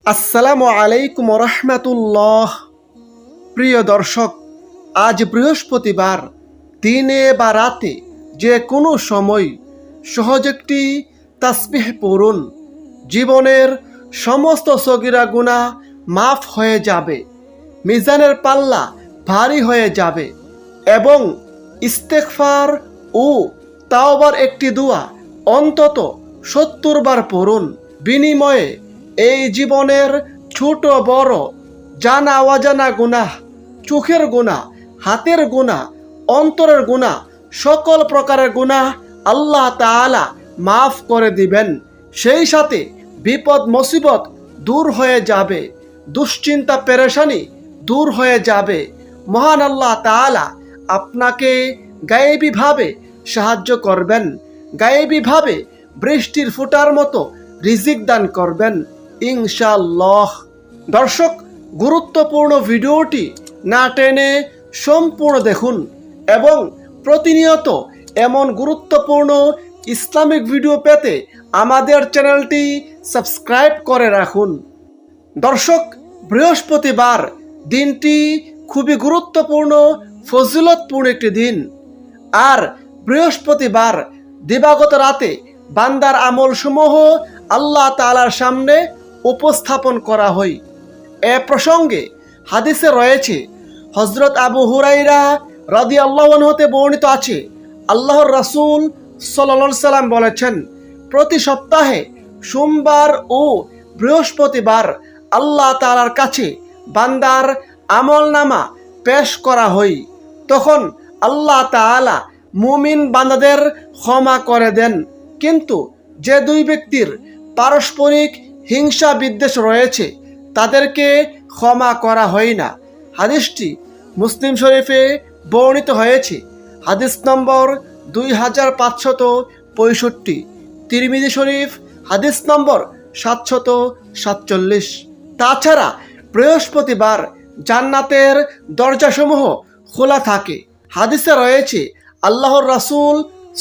আসসালামু আলাইকুম রহমতুল্লাহ। প্রিয় দর্শক, আজ বৃহস্পতিবার, দিনে বা রাতে যে কোনো সময় সহজ একটি তাসবিহ পড়ুন। জীবনের সমস্ত সগীরা গুনাহ মাফ হয়ে যাবে, মিজানের পাল্লা ভারী হয়ে যাবে এবং ইস্তেগফার ও তাওবার একটি দোয়া অন্তত 70 বার পড়ুন। বিনিময়ে এই জীবনের ছোট বড় জানা অজানা গুনাহ, চোখের গুনাহ, হাতের গুনাহ, অন্তরের গুনাহ, সকল প্রকারের গুনাহ আল্লাহ তাআলা মাফ করে দিবেন। সেই সাথে বিপদ মুসিবত দূর হয়ে যাবে, দুশ্চিন্তা পেরেশানি দূর হয়ে যাবে। মহান আল্লাহ তাআলা আপনাকে গায়েবীভাবে সাহায্য করবেন, গায়েবীভাবে বৃষ্টির ফোঁটার মতো রিজিক দান করবেন ইনশাআল্লাহ। দর্শক, গুরুত্বপূর্ণ ভিডিওটি না টেনে সম্পূর্ণ দেখুন এবং প্রতিনিয়ত এমন গুরুত্বপূর্ণ ইসলামিক ভিডিও পেতে আমাদের চ্যানেলটি সাবস্ক্রাইব করে রাখুন। দর্শক, বৃহস্পতিবার দিনটি খুবই গুরুত্বপূর্ণ, ফজিলতপূর্ণ একটি দিন। আর বৃহস্পতিবার দিবাগত রাতে বান্দার আমলসমূহ আল্লাহ তাআলার সামনে উপস্থাপন করা হয়। এ প্রসঙ্গে হাদিসে রয়েছে, হযরত আবু হুরায়রা রাদিয়াল্লাহু আনহু হতে বর্ণিত আছে, আল্লাহর রাসূল সাল্লাল্লাহু আলাইহি সাল্লাম বলেছেন, প্রতি সপ্তাহে সোমবার ও বৃহস্পতিবার আল্লাহ তাআলার কাছে বান্দার আমলনামা পেশ করা হয়। তখন আল্লাহ তাআলা মুমিন বান্দাদের ক্ষমা করে দেন, কিন্তু যে দুই ব্যক্তির পারস্পরিক হিংসা বিদ্বেষ রয়েছে তাদেরকে ক্ষমা করা হয় না। হাদিসটি মুসলিম শরীফে বর্ণিত হয়েছে, হাদিস নম্বর 2565, তিরমিজি শরীফ হাদিস নম্বর 747। তাছাড়া বৃহস্পতিবার জান্নাতের দরজাসমূহ খোলা থাকে। হাদিসে রয়েছে, আল্লাহর রাসূল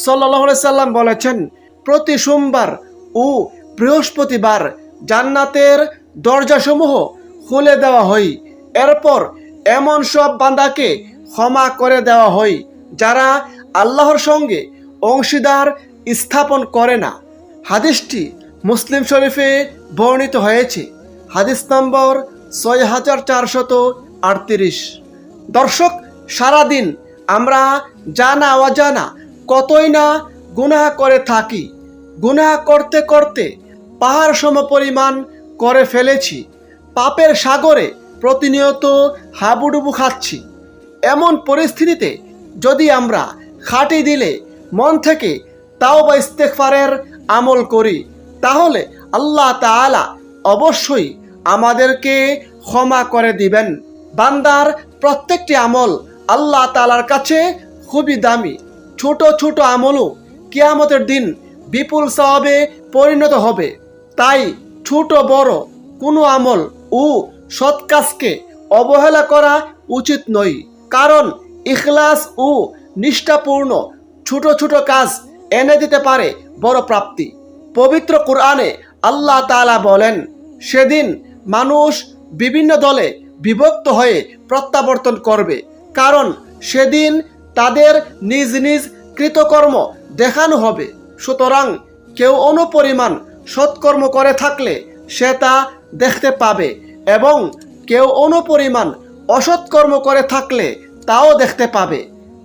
সাল্লাল্লাহু আলাইহি সাল্লাম বলেছেন, প্রতি সোমবার ও বৃহস্পতিবার জান্নাতের দরজাসমূহ খুলে দেওয়া হয়। এরপর এমন সব বান্দাকে ক্ষমা করে দেওয়া হয় যারা আল্লাহর সঙ্গে অংশীদার স্থাপন করে না। হাদিসটি মুসলিম শরীফে বর্ণিত হয়েছে, হাদিস নম্বর 6438। দর্শক, সারাদিন আমরা জানা অজানা কতই না গুনাহ করে থাকি। গুনাহ করতে করতে পাহাড় সমপরিমাণ করে ফেলেছি, পাপের সাগরে প্রতিনিয়ত হাবুডুবু খাচ্ছি। এমন পরিস্থিতিতে যদি আমরা খাঁটি দিলে মন থেকে তাওবা ইস্তেগফারের আমল করি, তাহলে আল্লাহ তাআলা অবশ্যই আমাদেরকে ক্ষমা করে দিবেন। বান্দার প্রত্যেকটি আমল আল্লাহ তাআলার কাছে খুবই দামি। ছোট ছোট আমলও কিয়ামতের দিন বিপুল সওয়াবে পরিণত হবে। তাই ছোট বড় কোনো আমল ও সৎ কাজকে অবহেলা করা উচিত নয়, কারণ ইখলাস ও নিষ্ঠাপূর্ণ ছোট ছোট কাজ এনে দিতে পারে বড় প্রাপ্তি। পবিত্র কোরআনে আল্লাহ তাআলা বলেন, সেদিন মানুষ বিভিন্ন দলে বিভক্ত হয়ে প্রত্যাবর্তন করবে, কারণ সেদিন তাদের নিজ নিজ কৃতকর্ম দেখানো হবে। সুতরাং কেউ অনুপরিমাণ সৎকর্ম করে থাকলে সে তা দেখতে পাবে এবং কেউ অনুপরিমাণ অসৎকর্ম করে থাকলে তাও দেখতে পাবে।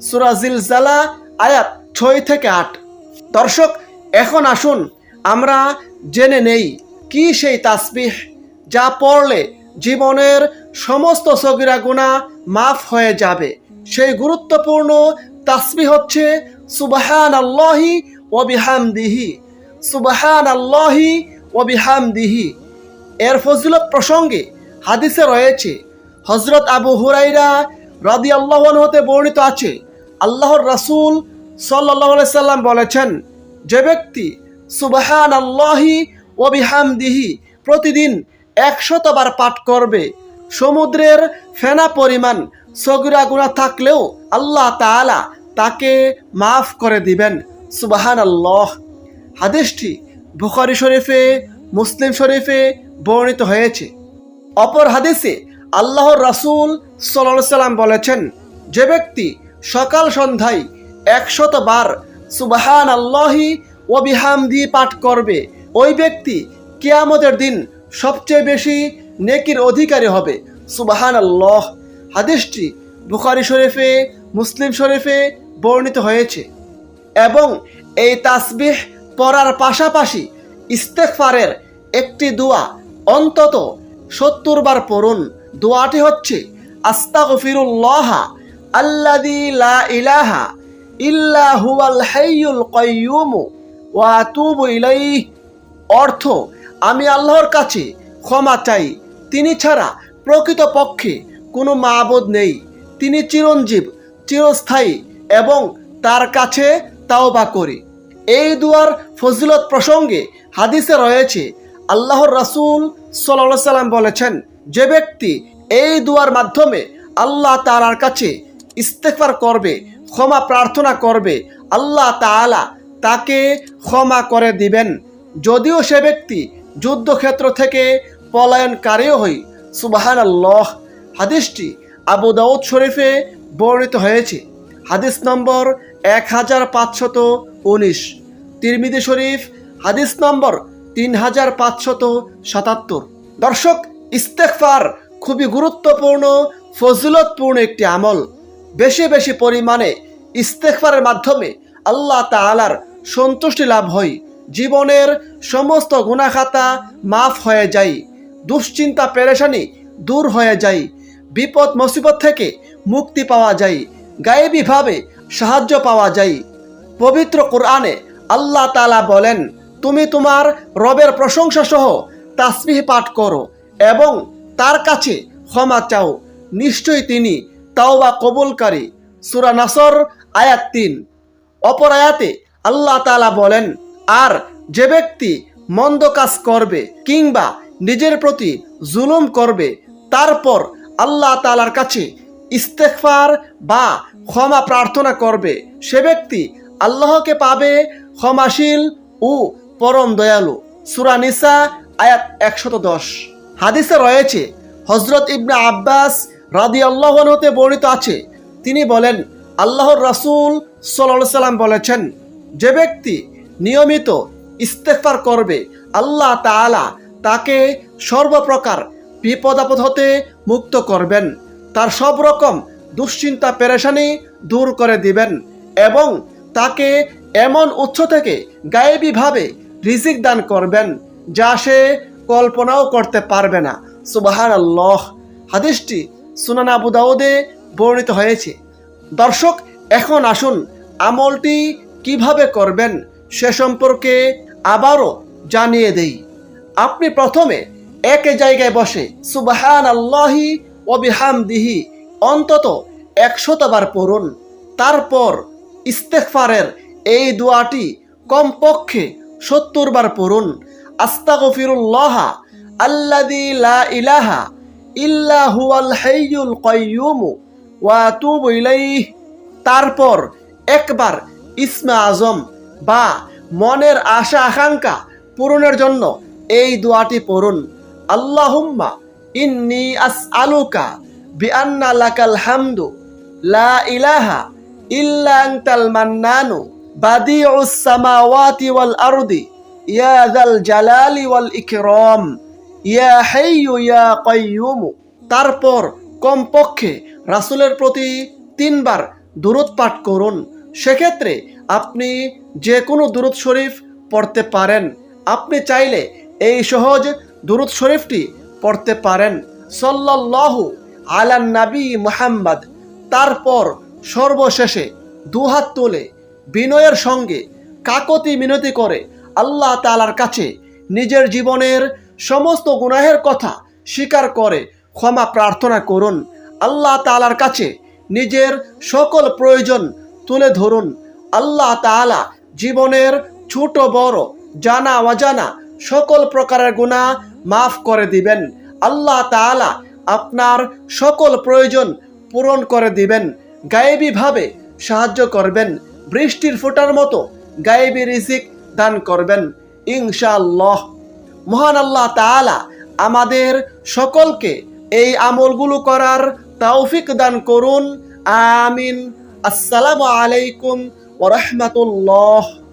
সূরা জিলজালা আয়াত 6-8। দর্শক, এখন আসুন আমরা জেনে নেই কি সেই তাসবিহ যা পড়লে জীবনের সমস্ত সগীরা গুনাহ মাফ হয়ে যাবে। সেই গুরুত্বপূর্ণ তাসবিহ হচ্ছে সুবহানাল্লাহি ওয়া বিহামদিহি, সুবহানাল্লাহি ওয়া বিহামদিহি। এর ফজিলত প্রসঙ্গে হাদিসে রয়েছে, হযরত আবু হুরায়রা রাদিয়াল্লাহু আনহু হতে বর্ণিত আছে, আল্লাহর রাসূল সাল্লাল্লাহু আলাইহি সাল্লাম বলেছেন, যে ব্যক্তি সুবহানাল্লাহি ওয়া বিহামদিহি প্রতিদিন 100 বার পাঠ করবে, সমুদ্রের ফেনা পরিমাণ সগীরা গুনাহ থাকলেও আল্লাহ তাআলা তাকে মাফ করে দিবেন। সুবহানাল্লাহ। হাদিসটি বুখারী শরীফে, মুসলিম শরীফে বর্ণিত হয়েছে। অপর হাদিসে আল্লাহর রাসূল সাল্লাল্লাহু আলাইহি সাল্লাম বলেছেন, যে ব্যক্তি সকাল সন্ধ্যায় 100 বার সুবহানাল্লাহি ওয়া বিহামদি পাঠ করবে, ওই ব্যক্তি কিয়ামতের দিন সবচেয়ে বেশি নেকির অধিকারী হবে। সুবহানাল্লাহ। হাদিসটি বুখারী শরীফে, মুসলিম শরীফে বর্ণিত হয়েছে। এবং এই তাসবিহ পড়ার পাশাপাশি ইস্তেগফারের একটি দোয়া অন্তত 70 বার পড়ুন। দোয়াটি হচ্ছে আস্তাগফিরুল্লাহ আল্লাযী লা ইলাহা ইল্লা হুয়াল হাইয়ুল কাইয়্যুম ওয়া আতুবু ইলাইহি। অর্থ, আমি আল্লাহর কাছে ক্ষমা চাই, তিনি ছাড়া প্রকৃতপক্ষে কোনো মাবুদ নেই, তিনি চিরঞ্জীব, চিরস্থায়ী, এবং তার কাছে তাওবা করি। এই দুয়ার ফজিলত প্রসঙ্গে হাদিসে রয়েছে, আল্লাহর রাসূল সাল্লাল্লাহু আলাইহি সাল্লাম বলেছেন, যে ব্যক্তি এই দুয়ার মাধ্যমে আল্লাহ তাআলার কাছে ইস্তেগফার করবে, ক্ষমা প্রার্থনা করবে, আল্লাহ তাআলা তাকে ক্ষমা করে দিবেন, যদিও সে ব্যক্তি যুদ্ধক্ষেত্র থেকে পলায়নকারীও হয়। সুবহানাল্লাহ। হাদিসটি আবু দাউদ শরীফে বর্ণিত হয়েছে। হাদিস নম্বর 1519, তিরমিজি শরীফ হাদিস নম্বর 3577। দর্শক, ইস্তেগফার খুবই গুরুত্বপূর্ণ, ফজিলতপূর্ণ একটি আমল। বেশি বেশি পরিমাণে ইস্তেগফারের মাধ্যমে আল্লাহ তাআলার সন্তুষ্টি লাভ হয়, জীবনের সমস্ত গুনাহ খাতা মাফ হয়ে যায়, দুশ্চিন্তা পেরেশানি দূর হয়ে যায়, বিপদ মুসিবত থেকে মুক্তি পাওয়া যায়, গায়েবীভাবে সাহায্য পাওয়া যায়। পবিত্র কোরআনে আল্লাহ তাআলা বলেন, তুমি তোমার রবের প্রশংসা সহ তাসবিহ পাঠ করো এবং তার কাছে ক্ষমা চাও, নিশ্চয়ই তিনি তাওবা কবুলকারী। সূরা নাসর আয়াত 3। অপর আয়াতে আল্লাহ তাআলা বলেন, আর যে ব্যক্তি মন্দ কাজ করবে কিংবা নিজের প্রতি জুলুম করবে, তারপর আল্লাহ তাআলার কাছে ইস্তেগফার বা ক্ষমা প্রার্থনা করবে, সে ব্যক্তি আল্লাহকে পাবে ক্ষমাশীল ও পরম দয়ালু। সূরা নিসা আয়াত 110। হাদিসে রয়েছে, হযরত ইবনে আব্বাস রাদিয়াল্লাহু আনহু হতে বর্ণিত আছে, তিনি বলেন, আল্লাহর রাসূল সাল্লাল্লাহু আলাইহি সাল্লাম বলেছেন, যে ব্যক্তি নিয়মিত ইস্তেগফার করবে, আল্লাহ তাআলা তাকে সর্বপ্রকার বিপদ আপদ হতে মুক্ত করবেন, তার সব রকম দুশ্চিন্তা পেরেশানি দূর করে দিবেন এবং তাকে এমন উৎস থেকে গায়েবীভাবে রিজিক দান করবেন যা সে কল্পনাও করতে পারবে না। সুবহানাল্লাহ। হাদিসটি সুনান আবু দাউদে বর্ণিত হয়েছে। দর্শক, এখন আসুন আমলটি কিভাবে করবেন সে সম্পর্কে আবারও জানিয়ে দেই। আপনি প্রথমে এক জায়গায় বসে সুবহানাল্লাহি ওয়া বিহামদিহি অন্তত 100 বার পড়ুন। তারপর ইস্তেগফারের এই দোয়াটি কমপক্ষে 70 বার পড়ুন। আস্তাগফিরুল্লাহ আল্লাযী লা ইলাহা ইল্লা হুয়াল হাইয়ুল কাইয়্যুম ওয়া আতুবু ইলাইহি। তারপর একবার ইসমে আজম বা মনের আশা আকাঙ্ক্ষা পূরণের জন্য এই দোয়াটি পড়ুন। আল্লাহুম্মা ইন্নী আসআলুকা বিআন্না লাকাল হামদু লা ইলাহা ইল্লা আনতাল মান্নানু বাদিউস সামাওয়াতি ওয়াল আরদি ইয়া যাল জালালি ওয়াল ইকরাম ইয়া হাইয়্যু ইয়া কাইয়্যুম। তারপর কমপক্ষে রাসূলের প্রতি 3 বার দুরূদ পাঠ করুন। সেক্ষেত্রে আপনি যে কোনো দুরূদ শরীফ পড়তে পারেন। আপনি চাইলে এই সহজ দুরূদ শরীফটি পড়তে পারেন, সাল্লাল্লাহু আলান নবী মুহাম্মদ। তারপর সর্বশেষে দুহাত তুলে বিনয়ের সঙ্গে কাকতি মিনতি করে আল্লাহ তাআলার কাছে নিজের জীবনের সমস্ত গুনাহের কথা স্বীকার করে ক্ষমা প্রার্থনা করুন। আল্লাহ তাআলার কাছে নিজের সকল প্রয়োজন তুলে ধরুন। আল্লাহ তাআলা জীবনের ছোট বড় জানা অজানা সকল প্রকারের গুনাহ মাফ করে দিবেন। আল্লাহ তাআলা আপনার সকল প্রয়োজন পূরণ করে দিবেন, গায়েবীভাবে সাহায্য করবেন, বৃষ্টির ফোঁটার মতো গায়েবী রিজিক দান করবেন ইনশাআল্লাহ। মহান আল্লাহ তাআলা আমাদের সকলকে এই আমলগুলো করার তৌফিক দান করুন। আমিন। আসসালামু আলাইকুম ওয়া রাহমাতুল্লাহ।